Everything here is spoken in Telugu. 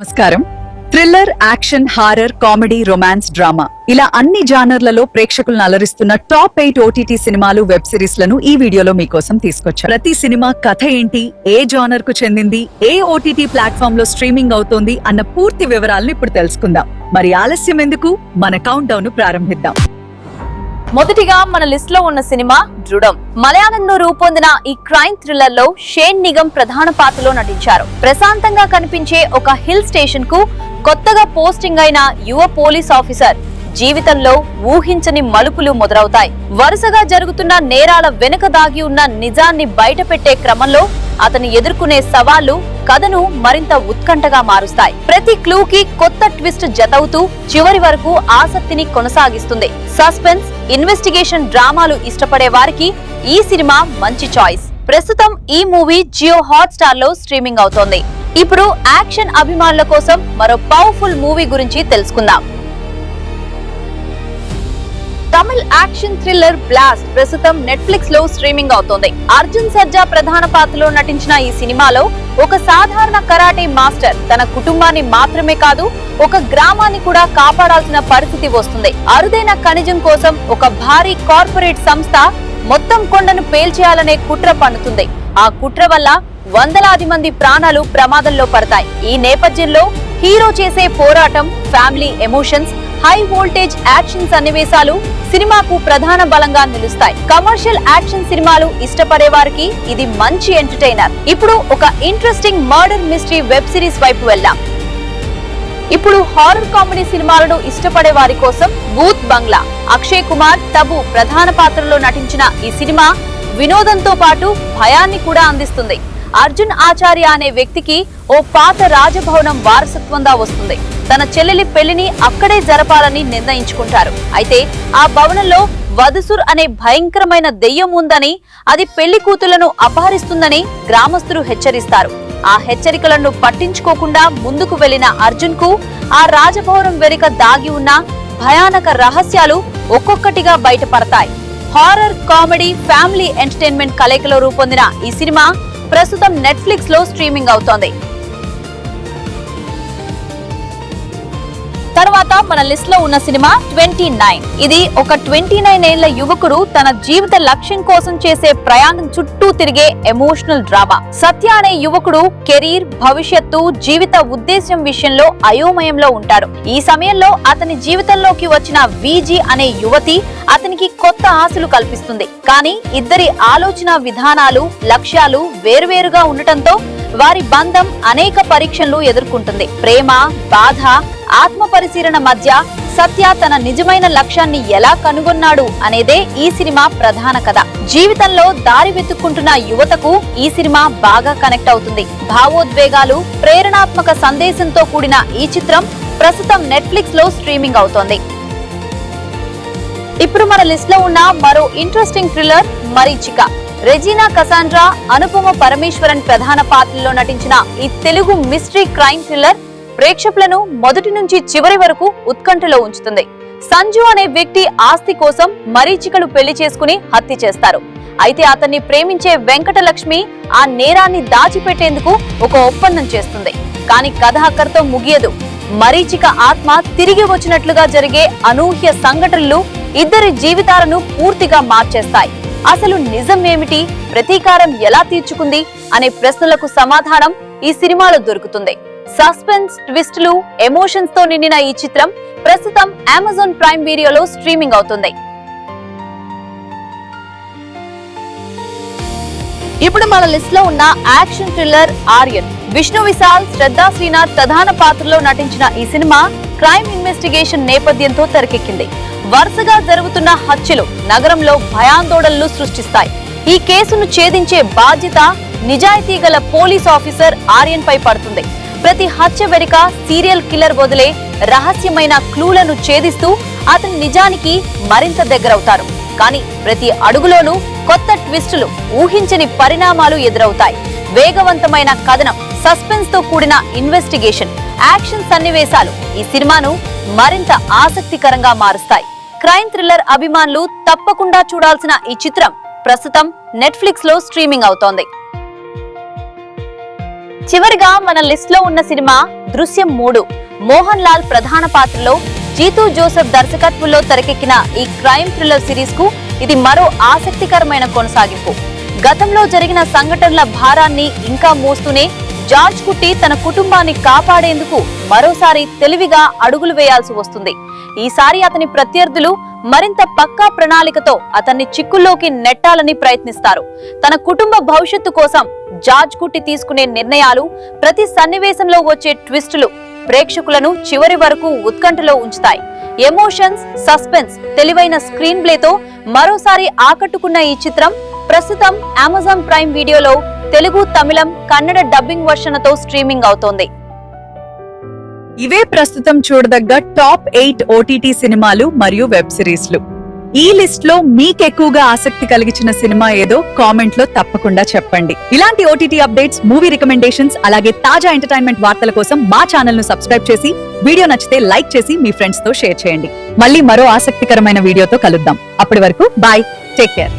నమస్కారం. Thriller, action, horror, comedy, romance, drama ఇలా అన్ని జానర్లలో ప్రేక్షకులను అలరిస్తున్న టాప్ 8 ఓటీటీ సినిమాలు, వెబ్ సిరీస్ లను ఈ వీడియోలో మీకోసం తీసుకొచ్చారు. ప్రతి సినిమా కథ ఏంటి, ఏ జానర్ కు చెందింది, ఏ ఓటీటీ ప్లాట్ఫామ్ లో స్ట్రీమింగ్ అవుతోంది అన్న పూర్తి వివరాలను ఇప్పుడు తెలుసుకుందాం. మరి ఆలస్యం ఎందుకు, మన కౌంట్ డౌన్ ప్రారంభిద్దాం. మొదటిగా మన లిస్ట్ లో ఉన్న సినిమా దృఢం. మలయాళంలో రూపొందిన ఈ క్రైమ్ థ్రిల్లర్ లో షేన్ నిగమ్ ప్రధాన పాత్రలో నటించారు. ప్రశాంతంగా కనిపించే ఒక హిల్ స్టేషన్ కు కొత్తగా పోస్టింగ్ అయిన యువ పోలీస్ ఆఫీసర్ జీవితంలో ఊహించని మలుపులు మొదలవుతాయి. వరుసగా జరుగుతున్న నేరాల వెనుక దాగి ఉన్న నిజాన్ని బయటపెట్టే క్రమంలో అతను ఎదుర్కొనే సవాళ్లు కథను మరింత ఉత్కంఠగా మారుస్తాయి. ప్రతి క్లూకి కొత్త ట్విస్ట్ జతవుతూ చివరి వరకు ఆసక్తిని కొనసాగిస్తుంది. సస్పెన్స్, ఇన్వెస్టిగేషన్ డ్రామాలు ఇష్టపడే వారికి ఈ సినిమా మంచి చాయిస్. ప్రస్తుతం ఈ మూవీ జియో హాట్‌స్టార్ లో స్ట్రీమింగ్ అవుతోంది. ఇప్పుడు యాక్షన్ అభిమానుల కోసం మరో పవర్ఫుల్ మూవీ గురించి తెలుసుకుందాం. తమిళ్ యాక్షన్ థ్రిల్లర్ బ్లాస్ట్ ప్రస్తుతం నెట్ఫ్లిక్స్ లో స్ట్రీమింగ్ అవుతోంది. అర్జున్ సర్జా ప్రధాన పాత్రలో నటించిన ఈ సినిమాలో ఒక సాధారణ కరాటే మాస్టర్ తన కుటుంబాన్ని మాత్రమే కాదు, ఒక గ్రామాన్ని కూడా కాపాడాల్సిన పరిస్థితి వస్తుంది. అరుదైన ఖనిజం కోసం ఒక భారీ కార్పొరేట్ సంస్థ మొత్తం కొండను పేల్చేయాలనే కుట్ర పన్నుతుంది. ఆ కుట్ర వల్ల వందలాది మంది ప్రాణాలు ప్రమాదంలో పడతాయి. ఈ నేపథ్యంలో హీరో చేసే పోరాటం, family emotions, high voltage action సన్నివేశాలు సినిమాకు ప్రధాన బలంగా నిలుస్తాయి. కమర్షియల్ యాక్షన్ సినిమాలు ఇష్టపడే వారికి ఇది మంచి ఎంటర్టైనర్. ఇప్పుడు ఒక interesting murder mystery web series వైపు వెళ్దాం. ఇప్పుడు హారర్ కామెడీ సినిమాలను ఇష్టపడే వారి కోసం భూత్ బంగ్లా. అక్షయ్ కుమార్, తబు ప్రధాన పాత్రలో నటించిన ఈ సినిమా వినోదంతో పాటు భయాన్ని కూడా అందిస్తుంది. అర్జున్ ఆచార్య అనే వ్యక్తికి ఓ పాత రాజభవనం వారసత్వంగా వస్తుంది. తన చెల్లెలి పెళ్లిని అక్కడే జరపాలని నిర్ణయించుకుంటారు. అయితే ఆ భవనంలో వదుసుర్ అనే భయంకరమైన దెయ్యం ఉందని, అది పెళ్లి కూతుళ్లను అపహరిస్తుందని గ్రామస్తులు హెచ్చరిస్తారు. ఆ హెచ్చరికలను పట్టించుకోకుండా ముందుకు వెళ్లిన అర్జున్ కు ఆ రాజభవనం వెనుక దాగి ఉన్న భయానక రహస్యాలు ఒక్కొక్కటిగా బయటపడతాయి. హారర్, కామెడీ, ఫ్యామిలీ ఎంటర్టైన్మెంట్ కలయికలో రూపొందిన ఈ సినిమా ప్రస్తుతం నెట్ఫ్లిక్స్ లో స్ట్రీమింగ్ అవుతోంది. తర్వాత మన లిస్ట్ లో ఉన్న సినిమా 29. ఇది ఒక 29 ఏళ్ల యువకుడు తన జీవిత లక్ష్యం కోసం చేసే ప్రయాణం చుట్టూ తిరిగే ఎమోషనల్ డ్రామా. సత్య అనే యువకుడు కెరీర్, భవిష్యత్తు, జీవిత ఉద్దేశం విషయంలో అయోమయంలో ఉంటాడు. ఈ సమయంలో అతని జీవితంలోకి వచ్చిన వీజీ అనే యువతి అతనికి కొత్త ఆశలు కల్పిస్తుంది. కానీ ఇద్దరి ఆలోచన విధానాలు, లక్ష్యాలు వేరువేరుగా ఉండటంతో వారి బంధం అనేక పరీక్షలు ఎదుర్కొంటుంది. ప్రేమ, బాధ, ఆత్మ పరిశీలన మధ్య సత్య తన నిజమైన లక్ష్యాన్ని ఎలా కనుగొన్నాడు అనేదే ఈ సినిమా ప్రధాన కథ. జీవితంలో దారి వెతుక్కుంటున్న యువతకు ఈ సినిమా బాగా కనెక్ట్ అవుతుంది. భావోద్వేగాలు, ప్రేరణాత్మక సందేశంతో కూడిన ఈ చిత్రం ప్రస్తుతం నెట్ఫ్లిక్స్ లో స్ట్రీమింగ్ అవుతోంది. ఇప్పుడు మన లిస్ట్ లో ఉన్న మరో interesting thriller Mareechika. Regina Cassandra, Anupama Parameswaran ప్రధాన పాత్రలో నటించిన ఈ తెలుగు మిస్టరీ క్రైమ్ థ్రిల్లర్ ప్రేక్షకులను మొదటి నుంచి చివరి వరకు ఉత్కంఠలో ఉంచుతుంది. సంజు అనే వ్యక్తి ఆస్తి కోసం మరీచికలు పెళ్లి చేసుకుని హత్య చేస్తారు. అయితే అతన్ని ప్రేమించే వెంకటలక్ష్మి ఆ నేరాన్ని దాచిపెట్టేందుకు ఒక ఒప్పందం చేస్తుంది. కానీ కథ అక్కడితో ముగియదు. మరీచిక ఆత్మ తిరిగి వచ్చినట్లుగా జరిగే అనూహ్య సంఘటనలు ఇద్దరి జీవితాలను పూర్తిగా మార్చేస్తాయి. అసలు నిజం ఏమిటి, ప్రతీకారం ఎలా తీర్చుకుంది అనే ప్రశ్నలకు సమాధానం ఈ సినిమాలో దొరుకుతుంది. సస్పెన్స్, ట్విస్టులు, ఎమోషన్స్ తో నిండిన ఈ చిత్రం ప్రస్తుతం అమెజాన్ ప్రైమ్ వీడియోలో స్ట్రీమింగ్ అవుతుంది. ఇప్పుడు మన లిస్ట్ లో ఉన్న యాక్షన్ థ్రిల్లర్ ఆర్యన్. విష్ణు విశాల్, శ్రద్ధా శ్రీనాథ్ ప్రధాన పాత్రలో నటించిన ఈ సినిమా క్రైమ్ ఇన్వెస్టిగేషన్ నేపథ్యంతో తెరకెక్కింది. వరుసగా జరుగుతున్న హత్యలు నగరంలో భయాందోళనలు సృష్టిస్తాయి. ఈ కేసును ఛేదించే బాధ్యత నిజాయితీ గల పోలీస్ ఆఫీసర్ ఆర్యన్ పై పడుతుంది. ప్రతి హత్య వెనుక సీరియల్ కిల్లర్ వదిలే రహస్యమైన క్లూలను ఛేదిస్తూ అతని నిజానికి మరింత దగ్గరవుతారు. కానీ ప్రతి అడుగులోనూ కొత్త ట్విస్టులు, ఊహించని పరిణామాలు ఎదురవుతాయి. వేగవంతమైన కథనం, సస్పెన్స్ తో కూడిన ఇన్వెస్టిగేషన్, యాక్షన్ సన్నివేశాలు ఈ సినిమాను మరింత ఆసక్తికరంగా మారుస్తాయి. క్రైమ్ థ్రిల్లర్ అభిమానులు తప్పకుండా చూడాల్సిన ఈ చిత్రం ప్రస్తుతం నెట్ఫ్లిక్స్ లో స్ట్రీమింగ్ అవుతోంది. చివరిగా మన లిస్ట్ లో ఉన్న సినిమా దృశ్యం 3. మోహన్ లాల్ ప్రధాన పాత్రలో జీతూ జోసెఫ్ దర్శకత్వంలో తెరకెక్కిన ఈ క్రైమ్ థ్రిల్లర్ సిరీస్ కు ఇది మరో ఆసక్తికరమైన కొనసాగింపు. గతంలో జరిగిన సంఘటనల భారాన్ని ఇంకా మోస్తూనే జార్జ్ కుట్టి తన కుటుంబాన్ని కాపాడేందుకు మరోసారి తెలివిగా అడుగులు వేయాల్సి వస్తుంది. ఈసారి అతని ప్రత్యర్థులు మరింత పక్కా ప్రణాళికతో అతన్ని చిక్కుల్లోకి నెట్టాలని ప్రయత్నిస్తారు. తన కుటుంబ భవిష్యత్తు కోసం జార్జ్ కుట్టి తీసుకునే నిర్ణయాలు, ప్రతి సన్నివేశంలో వచ్చే ట్విస్టులు ప్రేక్షకులను చివరి వరకు ఉత్కంఠలో ఉంచుతాయి. ఎమోషన్స్, సస్పెన్స్, తెలివైన స్క్రీన్ ప్లేతో మరోసారి ఆకట్టుకున్న ఈ చిత్రం ప్రస్తుతం అమెజాన్ ప్రైమ్ వీడియోలో తెలుగు, తమిళం, కన్నడ డబ్బింగ్ వర్షన్లతో స్ట్రీమింగ్ అవుతోంది. ఇవే ప్రస్తుతం చూడదగ్గ టాప్ 8 ఓటీటీ సినిమాలు మరియు వెబ్ సిరీస్లు. ఈ లిస్ట్ లో మీకెక్కువగా ఆసక్తి కలిగించిన సినిమా ఏదో కామెంట్ లో తప్పకుండా చెప్పండి. ఇలాంటి ఓటీటీ అప్డేట్స్, మూవీ రికమెండేషన్స్, అలాగే తాజా ఎంటర్టైన్మెంట్ వార్తల కోసం మా ఛానల్ ను సబ్స్క్రైబ్ చేసి, వీడియో నచ్చితే లైక్ చేసి మీ ఫ్రెండ్స్ తో షేర్ చేయండి. మళ్ళీ మరో ఆసక్తికరమైన వీడియోతో కలుద్దాం. అప్పటి వరకు బాయ్, టేక్ కేర్.